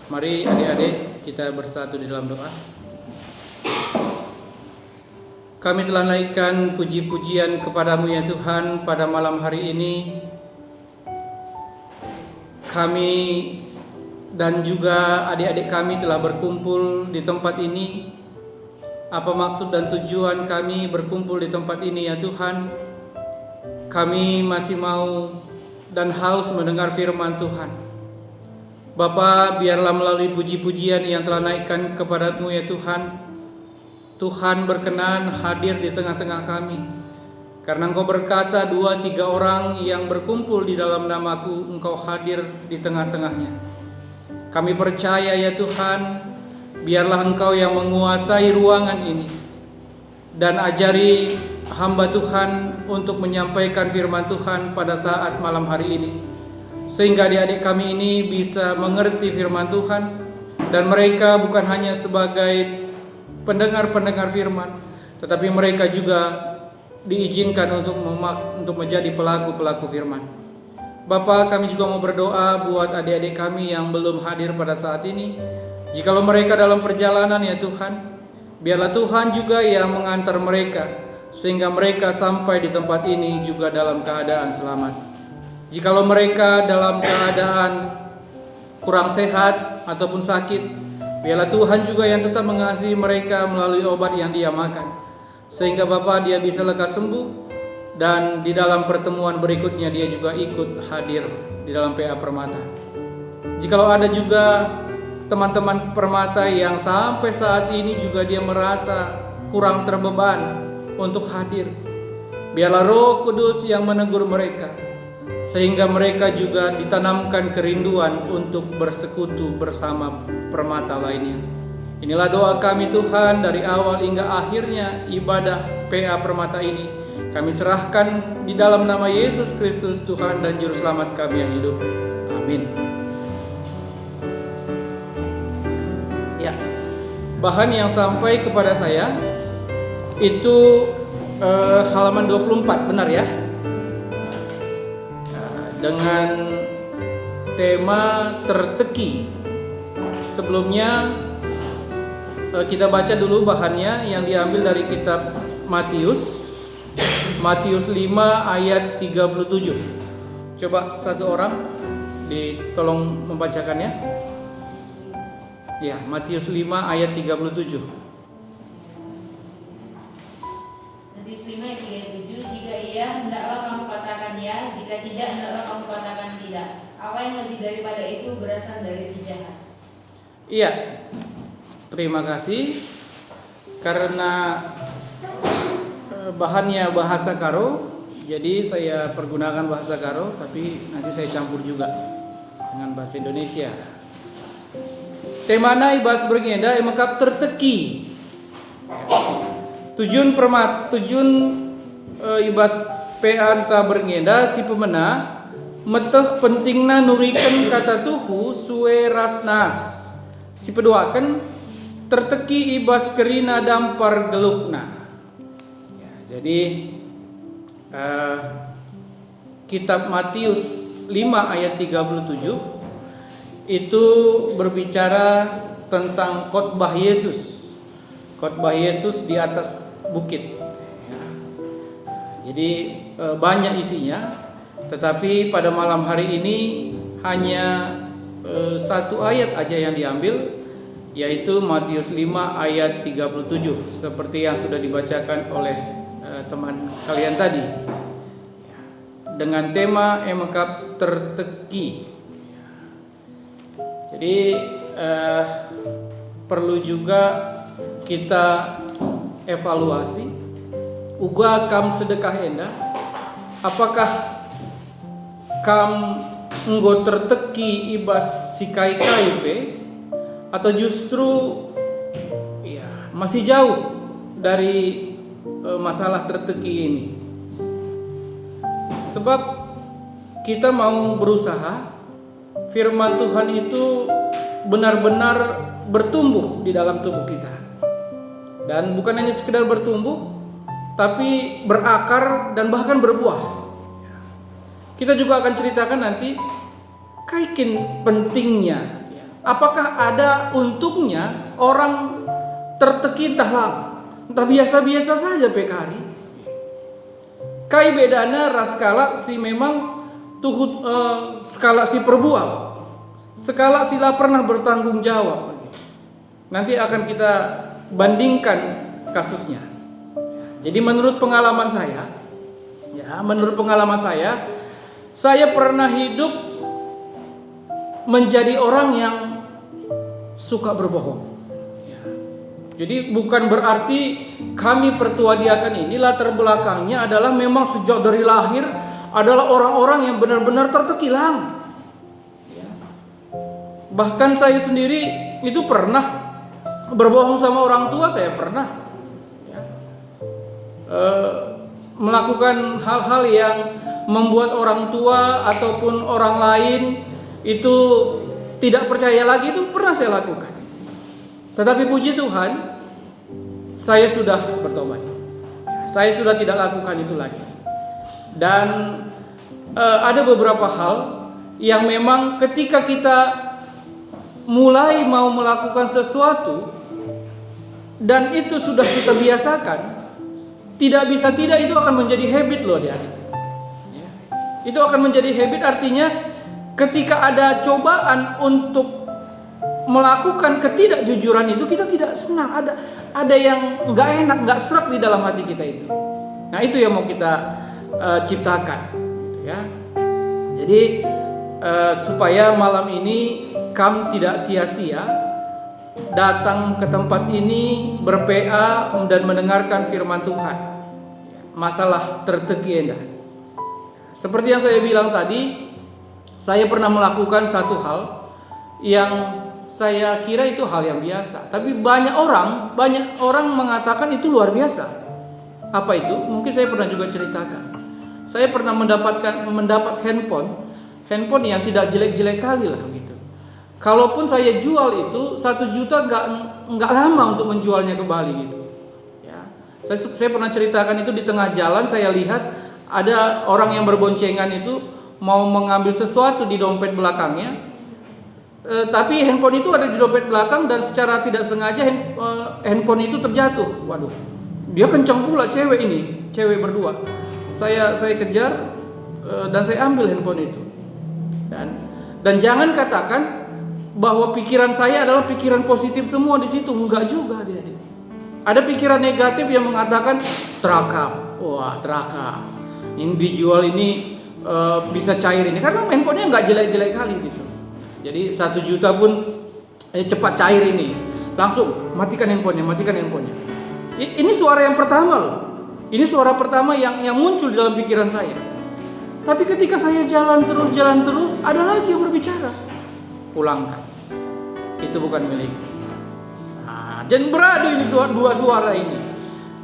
Mari adik-adik kita bersatu di dalam doa. Kami telah naikkan puji-pujian kepadamu ya Tuhan pada malam hari ini. Kami dan juga adik-adik kami telah berkumpul di tempat ini. Apa maksud dan tujuan kami berkumpul di tempat ini ya Tuhan? Kami masih mau dan haus mendengar firman Tuhan. Bapa, biarlah melalui puji-pujian yang telah naikkan kepadamu ya Tuhan, Tuhan berkenan hadir di tengah-tengah kami. Karena Engkau berkata 2-3 orang yang berkumpul di dalam namaku, Engkau hadir di tengah-tengahnya. Kami percaya ya Tuhan, biarlah Engkau yang menguasai ruangan ini. Dan ajari hamba Tuhan untuk menyampaikan firman Tuhan pada saat malam hari ini. Sehingga adik-adik kami ini bisa mengerti firman Tuhan. Dan mereka bukan hanya sebagai pendengar-pendengar firman, tetapi mereka juga diizinkan untuk menjadi pelaku-pelaku firman. Bapa, kami juga mau berdoa buat adik-adik kami yang belum hadir pada saat ini. Jikalau mereka dalam perjalanan ya Tuhan, biarlah Tuhan juga yang mengantar mereka, sehingga mereka sampai di tempat ini juga dalam keadaan selamat. Jikalau mereka dalam keadaan kurang sehat ataupun sakit, biarlah Tuhan juga yang tetap mengasihi mereka melalui obat yang dia makan, sehingga Bapa dia bisa lekas sembuh. Dan di dalam pertemuan berikutnya dia juga ikut hadir di dalam PA Permata. Jikalau ada juga teman-teman Permata yang sampai saat ini juga dia merasa kurang terbeban untuk hadir, biarlah Roh Kudus yang menegur mereka, sehingga mereka juga ditanamkan kerinduan untuk bersekutu bersama Permata lainnya. Inilah doa kami Tuhan dari awal hingga akhirnya ibadah PA Permata ini. Kami serahkan di dalam nama Yesus Kristus Tuhan dan Juru Selamat kami yang hidup. Amin. Ya, bahan yang sampai kepada saya itu halaman 24, benar ya? Dengan tema terteki. Sebelumnya kita baca dulu bahannya yang diambil dari kitab Matius 5 ayat 37. Coba satu orang tolong membacakannya. Ya, Matius 5 ayat 37. Matius 5 ayat 37, jika iya hendaklah kamu katakan ya, jika tidak hendaklah kamu katakan tidak. Apa yang lebih daripada itu berasal dari si jahat. Iya, terima kasih. Karena bahannya bahasa Karo, jadi saya pergunakan bahasa Karo, tapi nanti saya campur juga dengan bahasa Indonesia. Temana ibas bergenda emakap terteki. Tujuan ibas PA anta bergenda si pemena meteh pentingna nurikan kata tuhu suwe rasnas. Si peduakan terteki ibas kerina dampar gelukna. Ya, jadi kitab Matius 5 ayat 37 itu berbicara tentang khotbah Yesus. Khotbah Yesus di atas bukit. Ya. Jadi banyak isinya, tetapi pada malam hari ini hanya satu ayat aja yang diambil, yaitu Matius 5 ayat 37 seperti yang sudah dibacakan oleh teman kalian tadi, dengan tema emakap terteki. Jadi perlu juga kita evaluasi uga kam sedekah enda, apakah kam enggo terteki ibas sikai kaipe, atau justru ya masih jauh dari masalah terteki ini. Sebab kita mau berusaha firman Tuhan itu benar-benar bertumbuh di dalam tubuh kita. Dan bukan hanya sekedar bertumbuh, tapi berakar dan bahkan berbuah. Kita juga akan ceritakan nanti kaikin pentingnya Apakah ada untungnya orang terteki entah biasa-biasa saja pekari? Kai bedana raskala si memang tuhut skala si perbual, skala sila pernah bertanggung jawab. Nanti akan kita bandingkan kasusnya. Jadi menurut pengalaman saya, saya pernah hidup menjadi orang yang suka berbohong. Jadi bukan berarti kami pertuadiakan ini latar belakangnya adalah memang sejak dari lahir adalah orang-orang yang benar-benar tertekilang. Bahkan saya sendiri itu pernah berbohong sama orang tua, saya pernah melakukan hal-hal yang membuat orang tua ataupun orang lain itu tidak percaya lagi, itu pernah saya lakukan. Tetapi puji Tuhan, saya sudah bertobat. Saya sudah tidak lakukan itu lagi. Dan ada beberapa hal yang memang ketika kita mulai mau melakukan sesuatu dan itu sudah kita biasakan, tidak bisa tidak itu akan menjadi habit loh adik-adik. Itu akan menjadi habit, artinya ketika ada cobaan untuk melakukan ketidakjujuran itu kita tidak senang, ada yang nggak enak, nggak serak di dalam hati kita itu. Nah itu yang mau kita ciptakan, gitu ya. Jadi supaya malam ini kamu tidak sia-sia datang ke tempat ini ber-PA dan mendengarkan firman Tuhan. Masalah terteki endah. Seperti yang saya bilang tadi, saya pernah melakukan satu hal yang saya kira itu hal yang biasa, tapi banyak orang mengatakan itu luar biasa. Apa itu? Mungkin saya pernah juga ceritakan. Saya pernah mendapat handphone yang tidak jelek-jelek kali lah gitu. Kalaupun saya jual itu 1 juta nggak lama untuk menjualnya kembali gitu. Ya, saya pernah ceritakan itu di tengah jalan saya lihat ada orang yang berboncengan itu mau mengambil sesuatu di dompet belakangnya. Tapi handphone itu ada di dompet belakang dan secara tidak sengaja handphone itu terjatuh. Waduh, dia kencang pula cewek berdua. Saya kejar dan saya ambil handphone itu. Dan jangan katakan bahwa pikiran saya adalah pikiran positif semua di situ, enggak juga adik-adik. Ada pikiran negatif yang mengatakan terakam. Wah, terakam. Ini dijual ini bisa cair ini karena handphonenya enggak jelek-jelek kali gitu. Jadi 1 juta pun cepat cair ini. Langsung matikan handphonenya. Ini suara yang pertama loh. Ini suara pertama yang muncul di dalam pikiran saya. Tapi ketika saya jalan terus, ada lagi yang berbicara. Pulangkan. Itu bukan milikku. Nah, jangan beradu ini dua suara ini.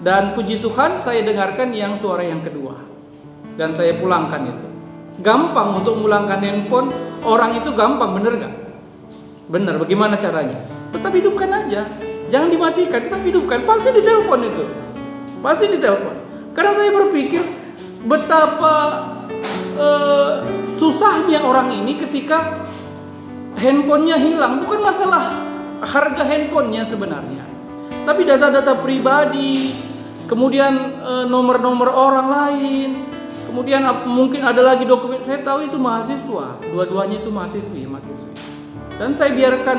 Dan puji Tuhan saya dengarkan yang suara yang kedua. Dan saya pulangkan itu. Gampang untuk memulangkan handphone orang itu gampang, bener gak? Bener, bagaimana caranya? Tetap hidupkan aja, jangan dimatikan, tetap hidupkan. Pasti ditelepon itu, pasti ditelepon. Karena saya berpikir betapa susahnya orang ini ketika handphonenya hilang. Bukan masalah harga handphonenya sebenarnya, tapi data-data pribadi, kemudian nomor-nomor orang lain. Kemudian mungkin ada lagi dokumen, saya tahu itu mahasiswa, dua-duanya itu mahasiswi. Dan saya biarkan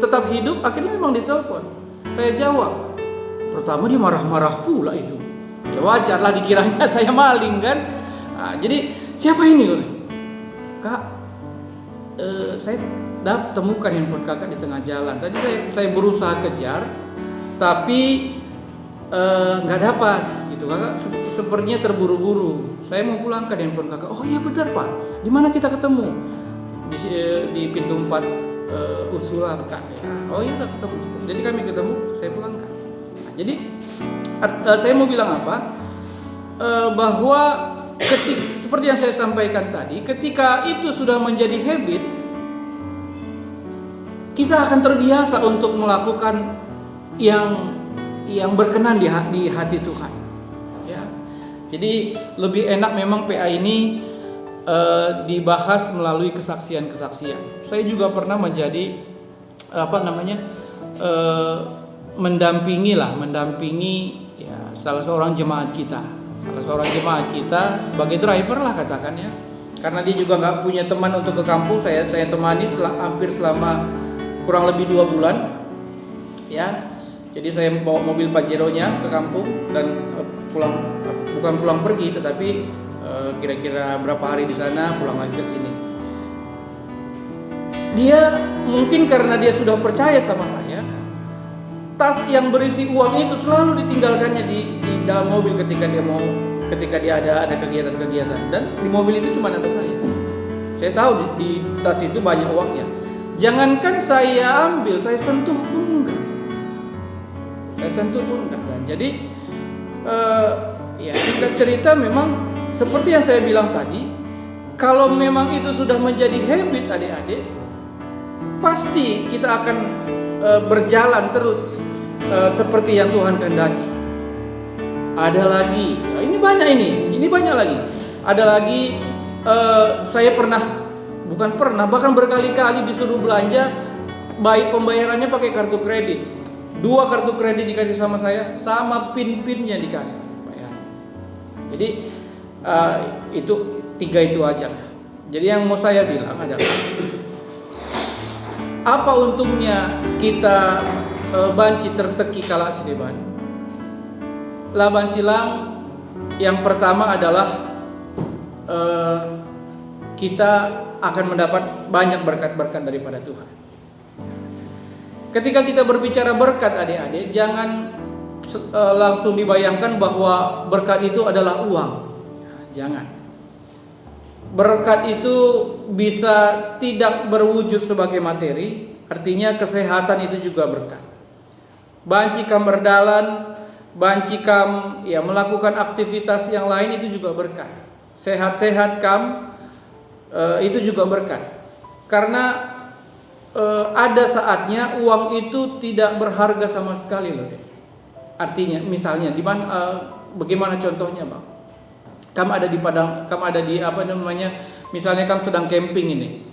tetap hidup, akhirnya memang ditelepon. Saya jawab. Pertama dia marah-marah pula itu. Ya wajar lah dikiranya saya maling kan. Nah, jadi siapa ini? Kak, saya temukan handphone kakak di tengah jalan. Tadi saya berusaha kejar, tapi nggak dapat. Gitu kakak sepertinya terburu-buru. Saya mau pulangkan handphone kakak. Oh iya benar pak. Di mana kita ketemu? Di pintu 4 Ursula kak. Oh iya udah ketemu. Jadi kami ketemu. Saya pulangkan. Nah, jadi saya mau bilang apa? Bahwa seperti yang saya sampaikan tadi, ketika itu sudah menjadi habit, kita akan terbiasa untuk melakukan yang berkenan di hati Tuhan. Ya. Jadi lebih enak memang PA ini dibahas melalui kesaksian-kesaksian. Saya juga pernah menjadi mendampingi ya salah seorang jemaat kita sebagai driver lah katakan ya, karena dia juga nggak punya teman untuk ke kampung. Saya temani hampir selama kurang lebih 2 bulan ya. Jadi saya bawa mobil Pajero-nya ke kampung dan bukan pulang pergi, tetapi kira-kira berapa hari di sana pulang lagi ke sini. Dia mungkin karena dia sudah percaya sama saya, tas yang berisi uang itu selalu ditinggalkannya di dalam mobil ketika dia ada kegiatan-kegiatan, dan di mobil itu cuma ada saya. Saya tahu di tas itu banyak uangnya. Jangankan saya ambil, saya sentuh pun enggak. Dan jadi ya singkat cerita, memang seperti yang saya bilang tadi, kalau memang itu sudah menjadi habit adik-adik, pasti kita akan berjalan terus seperti yang Tuhan kehendaki. Ada lagi, ini banyak lagi. Ada lagi, saya bahkan berkali-kali disuruh belanja, baik pembayarannya pakai kartu kredit. 2 kartu kredit dikasih sama saya, sama pin-pinnya dikasih. Jadi itu 3 itu aja. Jadi yang mau saya bilang adalah, apa untungnya kita banci terteki kala sideban? Laban silang yang pertama adalah kita akan mendapat banyak berkat-berkat daripada Tuhan. Ketika kita berbicara berkat adik-adik, jangan langsung dibayangkan bahwa berkat itu adalah uang. Jangan. Berkat itu bisa tidak berwujud sebagai materi, artinya kesehatan itu juga berkat. Banci kam berdalan, banci kam ya melakukan aktivitas yang lain itu juga berkat. Sehat-sehat kam itu juga berkat. Karena ada saatnya uang itu tidak berharga sama sekali loh. Artinya misalnya bagaimana contohnya, Bang? Kamu ada di padang, kamu ada di misalnya kamu sedang camping ini.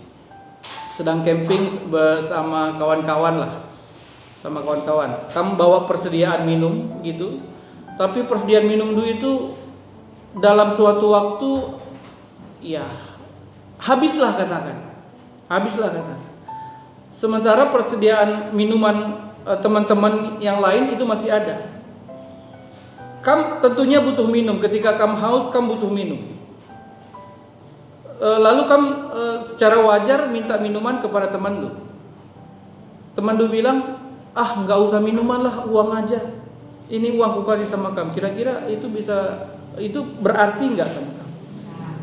Sedang camping bersama kawan-kawan lah. Sama kawan-kawan. Kamu bawa persediaan minum gitu. Tapi persediaan minum itu dalam suatu waktu ya habislah katakan. Sementara persediaan minuman teman-teman yang lain itu masih ada. Kamu tentunya butuh minum. Ketika kamu haus, kamu butuh minum. Lalu kamu secara wajar minta minuman kepada teman lu. Teman lu bilang, nggak usah minuman lah, uang aja. Ini uang ku kasih sama kamu. Kira-kira itu berarti nggak sama kamu?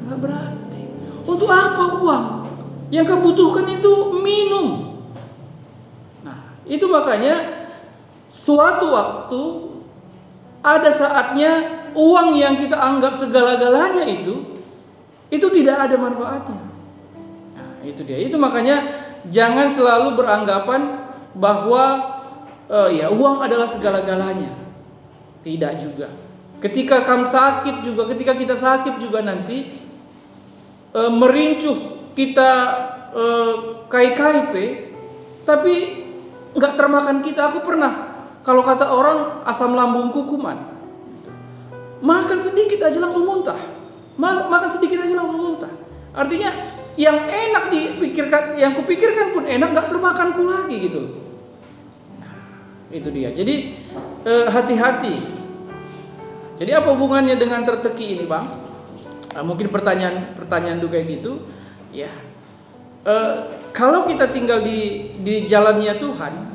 Nggak berarti. Untuk apa uang? Yang kamu butuhkan itu minum. Itu makanya suatu waktu ada saatnya uang yang kita anggap segala-galanya itu tidak ada manfaatnya. Nah, itu dia. Itu makanya jangan selalu beranggapan bahwa uang adalah segala-galanya. Tidak juga. Ketika kita sakit juga nanti merincuh kita kai-kaipe, tapi nggak termakan kita. Aku pernah, kalau kata orang asam lambungku kuman, makan sedikit aja langsung muntah. Artinya yang enak dipikirkan, yang kupikirkan pun enak, nggak termakanku lagi gitu. Itu dia. Jadi hati-hati. Jadi apa hubungannya dengan terteki ini, Bang? Mungkin pertanyaan kayak gitu. Ya. Kalau kita tinggal di jalannya Tuhan,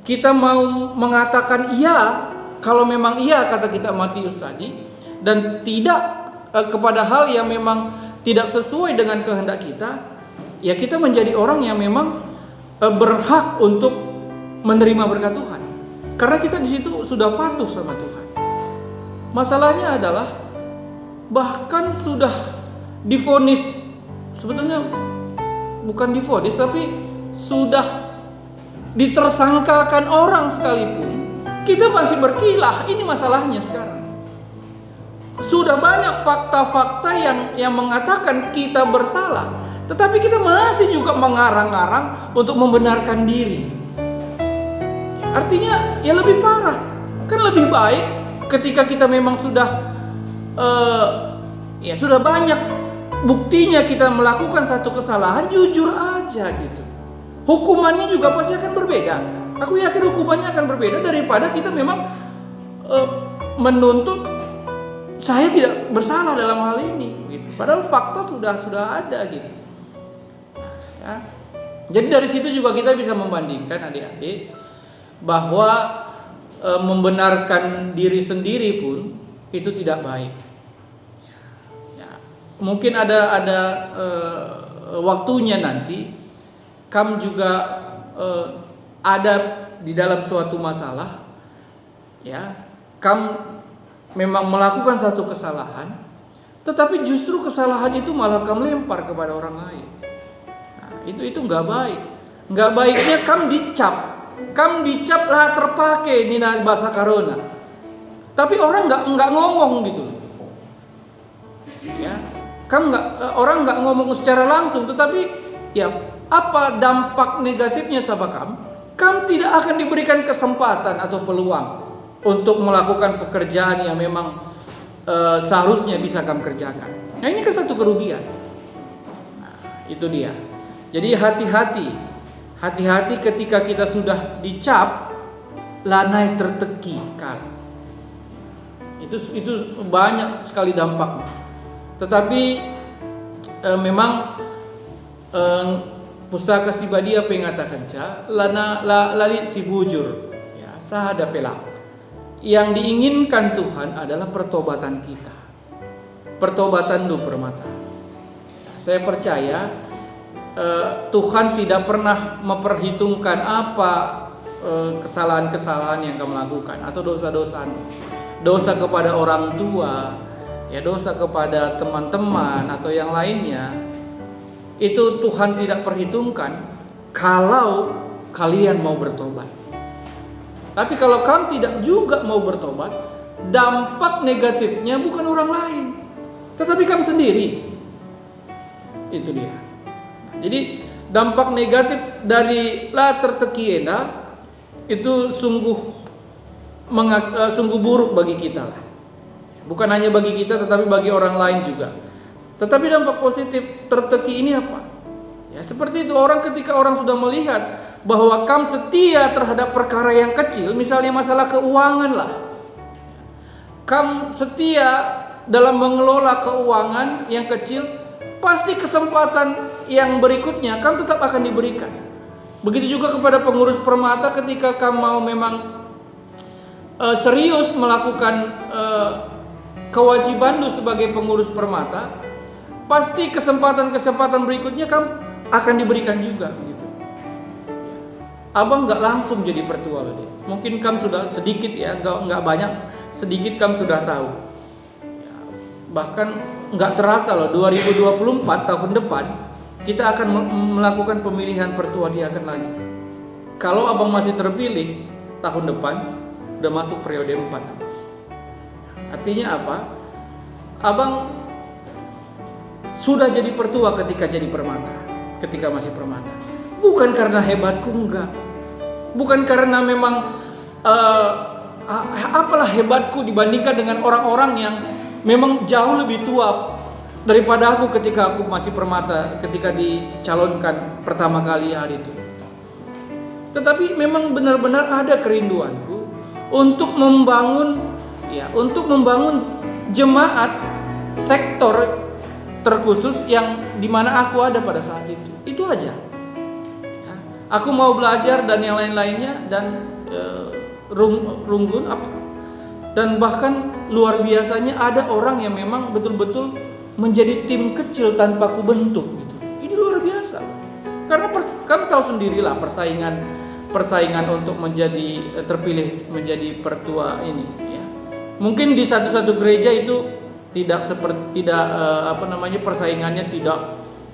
kita mau mengatakan iya, kalau memang iya kata kita Matius tadi, dan tidak kepada hal yang memang tidak sesuai dengan kehendak kita, ya kita menjadi orang yang memang berhak untuk menerima berkat Tuhan. Karena kita di situ sudah patuh sama Tuhan. Masalahnya adalah bahkan sudah divonis, sebetulnya bukan divonis, tapi sudah ditersangkakan orang sekalipun, kita masih berkilah. Ini masalahnya sekarang. Sudah banyak fakta-fakta yang mengatakan kita bersalah, tetapi kita masih juga mengarang-arang untuk membenarkan diri. Artinya ya lebih parah. Kan lebih baik ketika kita memang sudah sudah banyak buktinya kita melakukan satu kesalahan, jujur aja gitu. Hukumannya juga pasti akan berbeda. Aku yakin hukumannya akan berbeda daripada kita memang menuntut saya tidak bersalah dalam hal ini gitu. Padahal fakta sudah ada gitu. Ya. Jadi dari situ juga kita bisa membandingkan adik-adik bahwa membenarkan diri sendiri pun itu tidak baik. Ya. Mungkin ada waktunya nanti kamu juga ada di dalam suatu masalah, ya, kamu memang melakukan satu kesalahan, tetapi justru kesalahan itu malah kamu lempar kepada orang lain. Nah, itu nggak baik. Nggak baiknya kamu dicap lah terpakai ini bahasa Karona. Tapi orang nggak ngomong gitu, ya. Orang nggak ngomong secara langsung, tetapi ya apa dampak negatifnya sahabat kamu? Kamu tidak akan diberikan kesempatan atau peluang untuk melakukan pekerjaan yang memang seharusnya bisa kamu kerjakan. Nah ini kan satu kerugian. Nah, itu dia. Jadi hati-hati ketika kita sudah dicap lanai terteki kan. Itu banyak sekali dampaknya. Tetapi memang Pustaka Sibadia pengatakan lalit si bujur, ya, sahada pelak. Yang diinginkan Tuhan adalah pertobatan kita. Pertobatan du permata. Saya percaya Tuhan tidak pernah memperhitungkan apa kesalahan-kesalahan yang kamu lakukan atau dosa-dosamu. Dosa kepada orang tua, ya, dosa kepada teman-teman atau yang lainnya. Itu Tuhan tidak perhitungkan kalau kalian mau bertobat. Tapi kalau kamu tidak juga mau bertobat, dampak negatifnya bukan orang lain, tetapi kamu sendiri. Itu dia. Jadi dampak negatif dari la tertekiena itu sungguh buruk bagi kita. Bukan hanya bagi kita tetapi bagi orang lain juga. Tetapi dampak positif terteki ini apa? Ya, seperti itu ketika orang sudah melihat bahwa kamu setia terhadap perkara yang kecil, misalnya masalah keuangan lah. Kamu setia dalam mengelola keuangan yang kecil, pasti kesempatan yang berikutnya kamu tetap akan diberikan. Begitu juga kepada pengurus permata ketika kamu mau memang serius melakukan kewajiban lu sebagai pengurus permata, pasti kesempatan berikutnya kamu akan diberikan juga gitu. Abang nggak langsung jadi pertua loh deh. Mungkin kamu sudah sedikit ya, nggak banyak, sedikit kamu sudah tahu. Ya, bahkan nggak terasa loh 2024 tahun depan kita akan melakukan pemilihan pertua diaken lagi. Kalau abang masih terpilih tahun depan udah masuk periode 4. Artinya apa? Abang sudah jadi pertua ketika jadi permata, ketika masih permata. Bukan karena hebatku, enggak. Bukan karena memang apalah hebatku dibandingkan dengan orang-orang yang memang jauh lebih tua daripada aku ketika aku masih permata, ketika dicalonkan pertama kali hari itu. Tetapi memang benar-benar ada kerinduanku untuk membangun jemaat sektor terkhusus yang dimana aku ada pada saat itu aja. Ya, aku mau belajar dan yang lain-lainnya dan runggun dan bahkan luar biasanya ada orang yang memang betul-betul menjadi tim kecil tanpa ku bentuk gitu. Ini luar biasa. Karena kamu tahu sendirilah persaingan untuk menjadi terpilih menjadi pertua ini. Ya. Mungkin di satu gereja itu persaingannya tidak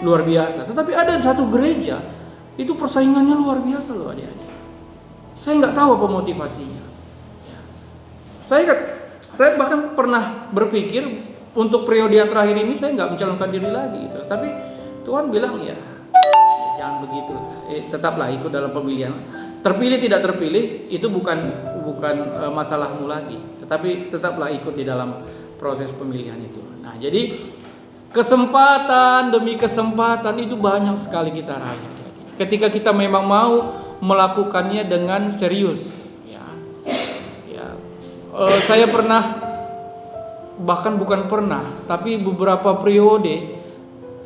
luar biasa. Tetapi ada satu gereja itu persaingannya luar biasa loh adik-adik. Saya nggak tahu apa motivasinya. Ya. Saya bahkan pernah berpikir untuk periode yang terakhir ini saya nggak mencalonkan diri lagi gitu. Tapi Tuhan bilang ya jangan begitu, tetaplah ikut dalam pemilihan. Terpilih tidak terpilih itu bukan masalahmu lagi, tetapi tetaplah ikut di dalam proses pemilihan itu. Nah, jadi kesempatan demi kesempatan itu banyak sekali kita raih. Ketika kita memang mau melakukannya dengan serius. Saya pernah, bahkan bukan pernah, tapi beberapa periode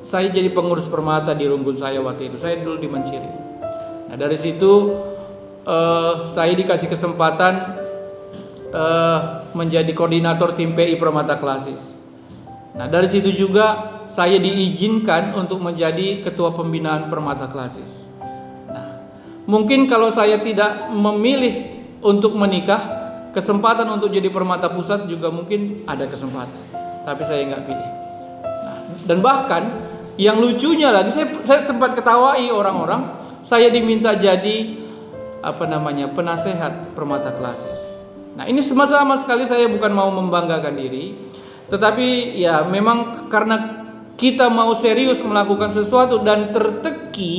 saya jadi pengurus permata di Runggun saya waktu itu. Saya dulu di Menciri. Nah, dari situ saya dikasih kesempatan menjadi koordinator tim PI Permata Klasis. Nah, dari situ juga saya diizinkan untuk menjadi ketua pembinaan Permata Klasis. Nah, mungkin kalau saya tidak memilih untuk menikah, kesempatan untuk jadi Permata Pusat juga mungkin ada kesempatan, tapi saya nggak pilih. Nah, dan bahkan yang lucunya lagi, saya sempat ketawai orang-orang, saya diminta jadi penasehat Permata Klasis. Nah, ini sama sekali saya bukan mau membanggakan diri, tetapi ya memang karena kita mau serius melakukan sesuatu dan terteki,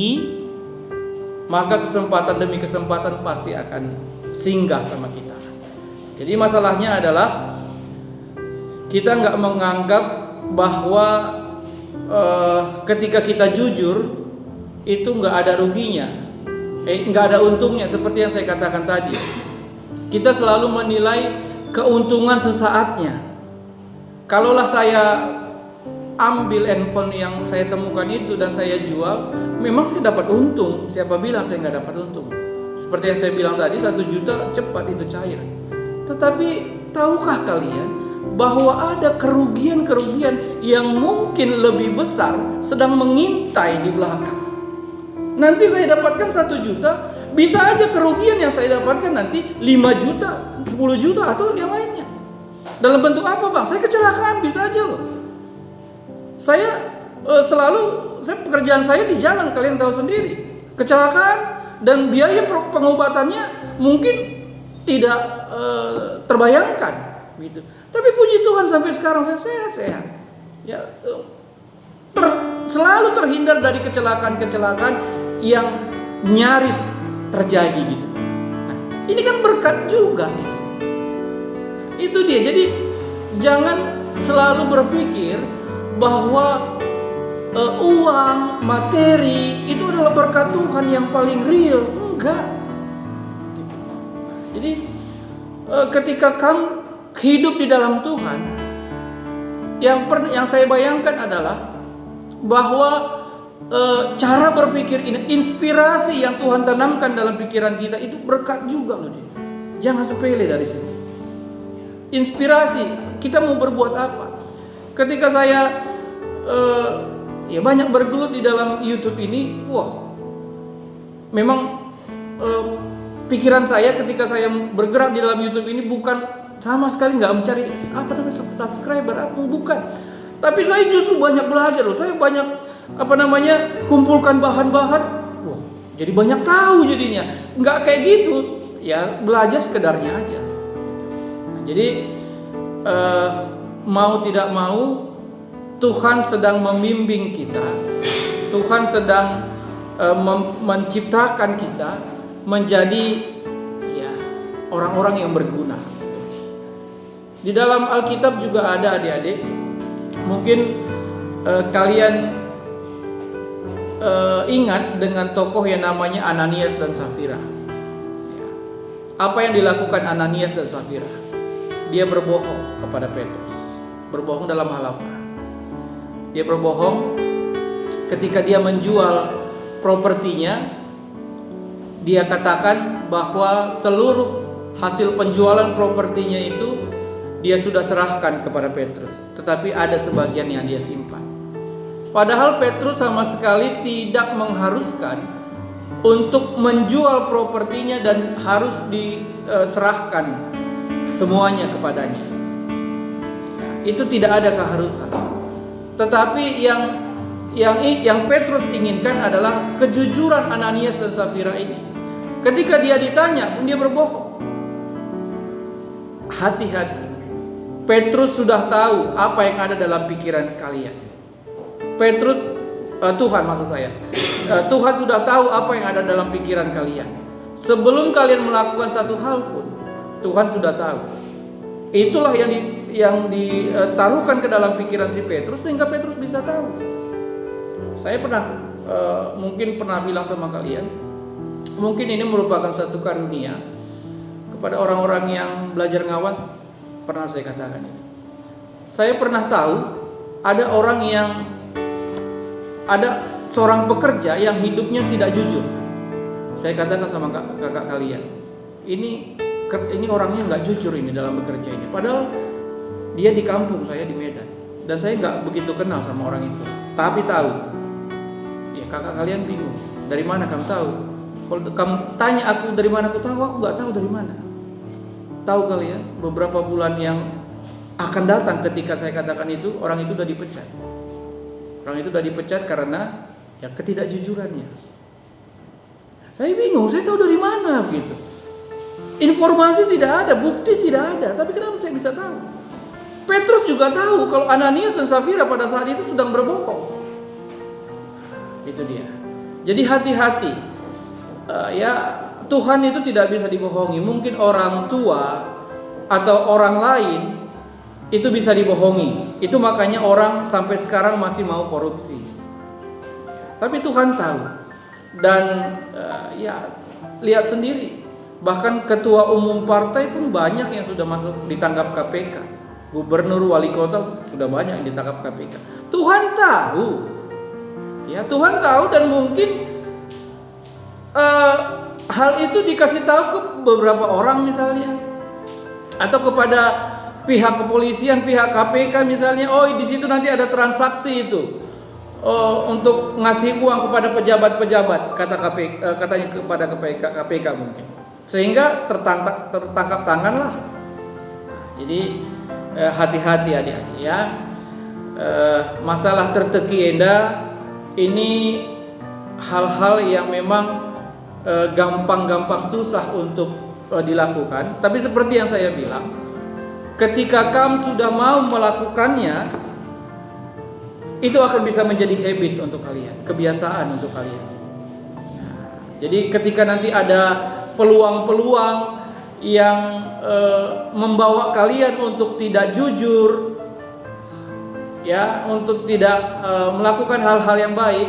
maka kesempatan demi kesempatan pasti akan singgah sama kita. Jadi masalahnya adalah kita nggak menganggap bahwa ketika kita jujur itu nggak ada ruginya, nggak ada untungnya. Seperti yang saya katakan tadi, kita selalu menilai keuntungan sesaatnya. Kalaulah saya ambil handphone yang saya temukan itu dan saya jual, memang saya dapat untung. Siapa bilang saya nggak dapat untung? Seperti yang saya bilang tadi, 1 juta cepat itu cair. Tetapi tahukah kalian bahwa ada kerugian-kerugian yang mungkin lebih besar sedang mengintai di belakang? Nanti saya dapatkan 1 juta, bisa aja kerugian yang saya dapatkan nanti 5 juta, 10 juta atau yang lainnya. Dalam bentuk apa, Bang? Saya kecelakaan bisa aja loh. Saya pekerjaan saya di jalan, kalian tahu sendiri. Kecelakaan dan biaya pengobatannya mungkin tidak terbayangkan gitu. Tapi puji Tuhan sampai sekarang saya sehat-sehat. Ya, selalu terhindar dari kecelakaan-kecelakaan yang nyaris terjadi gitu. Nah, ini kan berkat juga gitu. Itu dia. Jadi jangan selalu berpikir bahwa uang, materi itu adalah berkat Tuhan yang paling real. Enggak. Jadi ketika kamu hidup di dalam Tuhan, yang saya bayangkan adalah bahwa cara berpikir ini, inspirasi yang Tuhan tanamkan dalam pikiran kita itu berkat juga loh. Jangan sepele dari situ. Inspirasi, kita mau berbuat apa? Ketika saya banyak bergelut di dalam YouTube ini, memang pikiran saya ketika saya bergerak di dalam YouTube ini bukan sama sekali nggak mencari subscriber, bukan. Tapi saya justru banyak belajar loh. Saya banyak kumpulkan bahan-bahan. Jadi banyak tahu jadinya. Nggak kayak gitu, ya belajar sekedarnya aja. Nah, jadi mau tidak mau Tuhan sedang membimbing kita. Tuhan sedang menciptakan kita menjadi orang-orang yang berguna. Di dalam Alkitab juga ada, adik-adik, mungkin kalian ingat dengan tokoh yang namanya Ananias dan Safira. Apa yang dilakukan Ananias dan Safira? Dia berbohong kepada Petrus. Berbohong dalam hal apa? Dia berbohong ketika dia menjual propertinya. Dia katakan bahwa seluruh hasil penjualan propertinya itu dia sudah serahkan kepada Petrus, tetapi ada sebagian yang dia simpan. Padahal Petrus sama sekali tidak mengharuskan untuk menjual propertinya dan harus diserahkan semuanya kepadanya. Itu tidak ada keharusan. Tetapi yang Petrus inginkan adalah kejujuran Ananias dan Safira ini. Ketika dia ditanya pun dia berbohong. Hati-hati. Petrus sudah tahu apa yang ada dalam pikiran kalian. Petrus Tuhan maksud saya. Tuhan sudah tahu apa yang ada dalam pikiran kalian. Sebelum kalian melakukan satu hal pun, Tuhan sudah tahu. Itulah yang ditaruhkan ke dalam pikiran si Petrus sehingga Petrus bisa tahu. Saya mungkin pernah bilang sama kalian, mungkin ini merupakan satu karunia kepada orang-orang yang belajar ngawan. Pernah saya katakan itu. Saya pernah tahu ada seorang pekerja yang hidupnya tidak jujur. Saya katakan sama kakak kalian, ini orangnya nggak jujur ini dalam bekerja ini. Padahal dia di kampung, saya di Medan, dan saya nggak begitu kenal sama orang itu. Tapi tahu, ya kakak kalian bingung, dari mana kamu tahu? Kalau kamu tanya aku dari mana aku tahu nggak tahu dari mana. Tahu kalian, beberapa bulan yang akan datang ketika saya katakan itu, orang itu udah dipecat. Orang itu udah dipecat karena ya ketidakjujurannya. Saya bingung, saya tahu dari mana begitu. Informasi tidak ada, bukti tidak ada, tapi kenapa saya bisa tahu? Petrus juga tahu kalau Ananias dan Safira pada saat itu sedang berbohong. Itu dia. Jadi hati-hati. Ya, Tuhan itu tidak bisa dibohongi. Mungkin orang tua atau orang lain itu bisa dibohongi. Itu makanya orang sampai sekarang masih mau korupsi. Tapi Tuhan tahu. Dan ya lihat sendiri. Bahkan ketua umum partai pun banyak yang sudah masuk ditangkap KPK. Gubernur, wali kota sudah banyak yang ditangkap KPK. Tuhan tahu. Ya, Tuhan tahu dan mungkin hal itu dikasih tahu ke beberapa orang misalnya. Atau kepada pihak kepolisian, pihak KPK misalnya. Oh, di situ nanti ada transaksi itu. Untuk ngasih uang kepada pejabat-pejabat, katanya kepada KPK mungkin. Sehingga tertangkap tangan lah. Jadi hati-hati adik-adik ya. Masalah terteki enda ini hal-hal yang memang gampang-gampang susah untuk dilakukan. Tapi seperti yang saya bilang, ketika kamu sudah mau melakukannya, itu akan bisa menjadi habit untuk kalian, kebiasaan untuk kalian. Jadi ketika nanti ada peluang-peluang yang membawa kalian untuk tidak jujur, ya, untuk tidak melakukan hal-hal yang baik,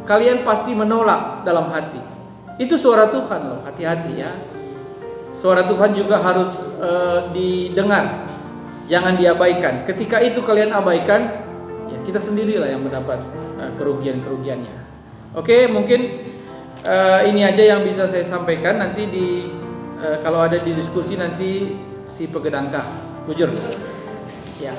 kalian pasti menolak dalam hati. Itu suara Tuhan loh, hati-hati ya. Suara Tuhan juga harus didengar, jangan diabaikan. Ketika itu kalian abaikan, ya kita sendirilah yang mendapat kerugian-kerugiannya. Oke, mungkin ini aja yang bisa saya sampaikan. Nanti kalau ada di diskusi nanti si pegedangka, jujur. Ya.